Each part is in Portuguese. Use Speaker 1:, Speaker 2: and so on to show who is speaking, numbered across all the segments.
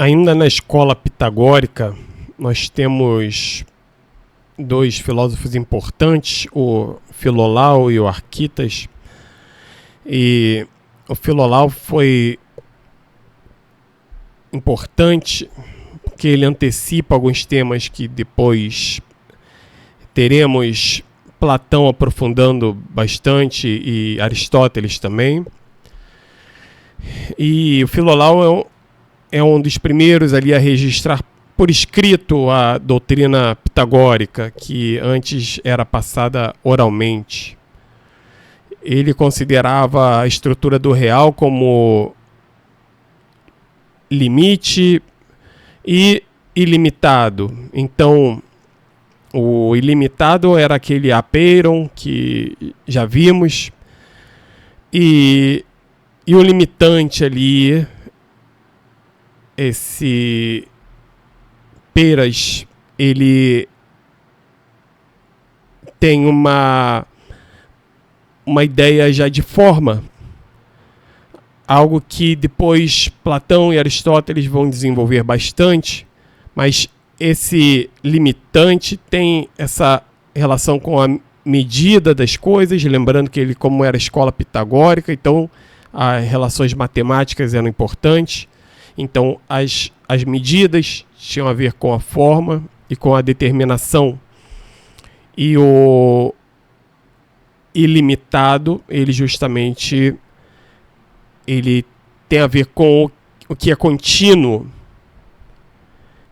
Speaker 1: Ainda na escola pitagórica, nós temos dois filósofos importantes, o Filolau e o Arquitas. E o Filolau foi importante porque ele antecipa alguns temas que depois teremos Platão aprofundando bastante e Aristóteles também. E o Filolau é um dos primeiros ali a registrar por escrito a doutrina pitagórica, que antes era passada oralmente. Ele considerava a estrutura do real como limite e ilimitado. Então, o ilimitado era aquele apeiron que já vimos, e o limitante ali, esse Peras, ele tem uma ideia já de forma, algo que depois Platão e Aristóteles vão desenvolver bastante, mas esse limitante tem essa relação com a medida das coisas, lembrando que ele, como era escola pitagórica, então as relações matemáticas eram importantes, então as medidas tinham a ver com a forma e com a determinação. E o ilimitado, ele justamente ele tem a ver com o que é contínuo.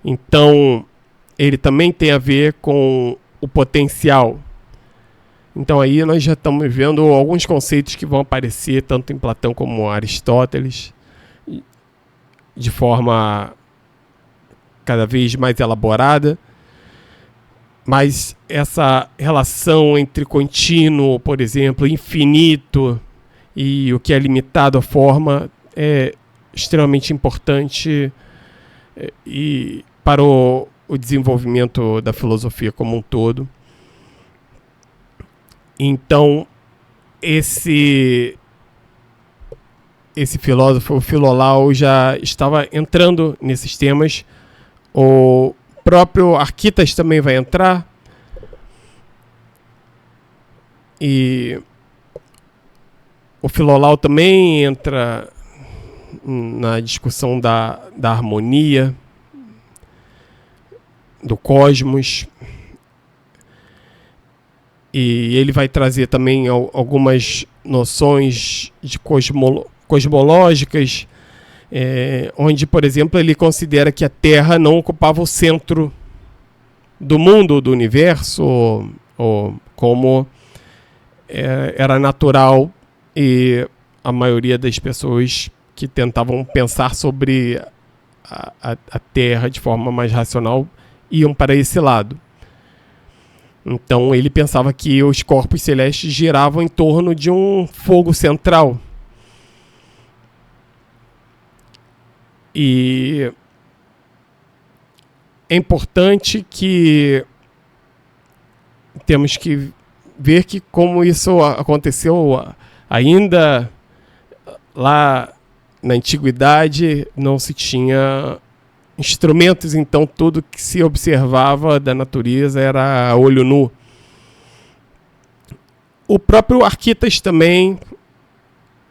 Speaker 1: Então, ele também tem a ver com o potencial. Então aí nós já estamos vendo alguns conceitos que vão aparecer tanto em Platão como Aristóteles, de forma cada vez mais elaborada. Mas essa relação entre contínuo, por exemplo, infinito e o que é limitado à forma é extremamente importante e para o desenvolvimento da filosofia como um todo. Então, esse filósofo, o Filolau, já estava entrando nesses temas. O próprio Arquitas também vai entrar. E o Filolau também entra na discussão da harmonia, do cosmos. E ele vai trazer também algumas noções de cosmológicas, onde, por exemplo, ele considera que a Terra não ocupava o centro do mundo, do universo, ou como era natural, e a maioria das pessoas que tentavam pensar sobre a Terra de forma mais racional iam para esse lado. Então ele pensava que os corpos celestes giravam em torno de um fogo central. E é importante que temos que ver que como isso aconteceu ainda lá na antiguidade, não se tinha instrumentos, então tudo que se observava da natureza era a olho nu. O próprio Arquitas também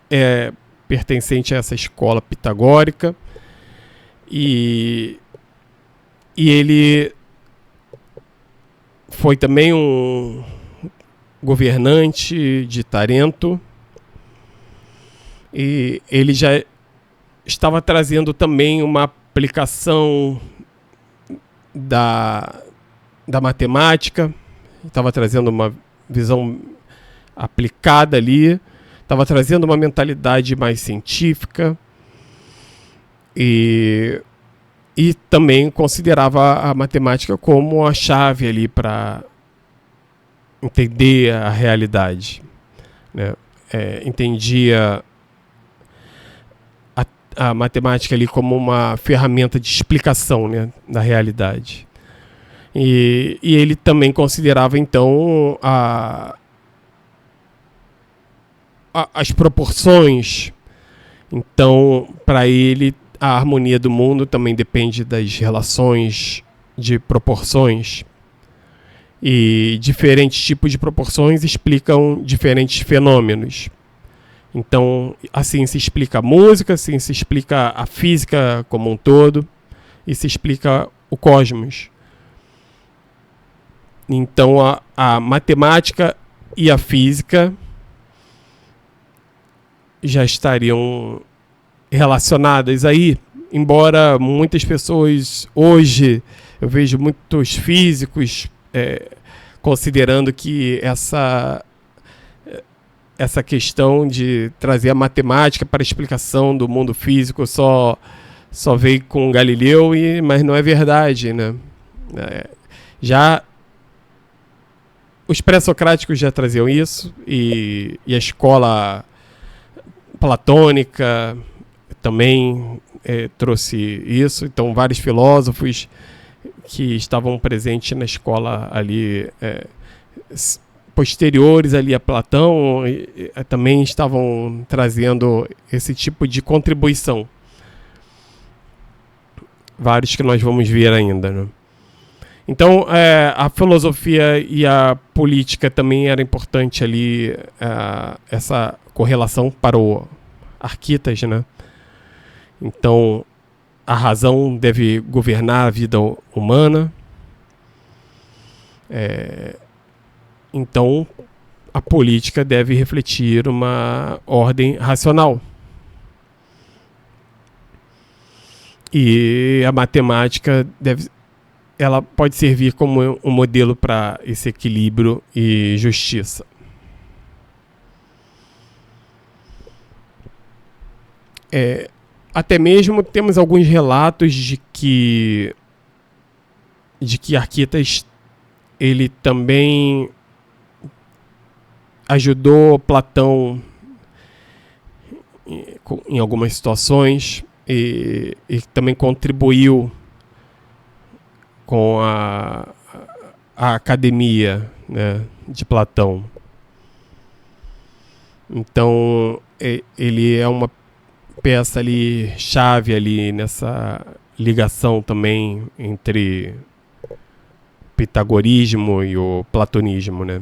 Speaker 1: é pertencente a essa escola pitagórica, e ele foi também um governante de Tarento, e ele já estava trazendo também uma aplicação da matemática, estava trazendo uma visão aplicada ali, estava trazendo uma mentalidade mais científica, e também considerava a matemática como a chave ali para entender a realidade, né? Entendia a matemática ali como uma ferramenta de explicação, né, da realidade. E ele também considerava, então, as proporções. Então, para ele, a harmonia do mundo também depende das relações de proporções. E diferentes tipos de proporções explicam diferentes fenômenos. Então, assim se explica a música, assim se explica a física como um todo, e se explica o cosmos. Então, a matemática e a física já estariam relacionadas aí, embora muitas pessoas hoje, eu vejo muitos físicos considerando que essa questão de trazer a matemática para a explicação do mundo físico só veio com Galileu, mas não é verdade, né? Já os pré-socráticos já traziam isso, e a escola platônica também trouxe isso. Então, vários filósofos que estavam presentes na escola ali, posteriores ali a Platão, também estavam trazendo esse tipo de contribuição. Vários que nós vamos ver ainda, né? Então, a filosofia e a política também era importante ali, essa correlação para o Arquitas, né? Então, a razão deve governar a vida humana. Então, a política deve refletir uma ordem racional. E a matemática ela pode servir como um modelo para esse equilíbrio e justiça. Até mesmo temos alguns relatos de que Arquitas ele também ajudou Platão em algumas situações, e também contribuiu com a academia, né, de Platão. Então, ele é uma peça ali, chave ali nessa ligação também entre o pitagorismo e o platonismo, né?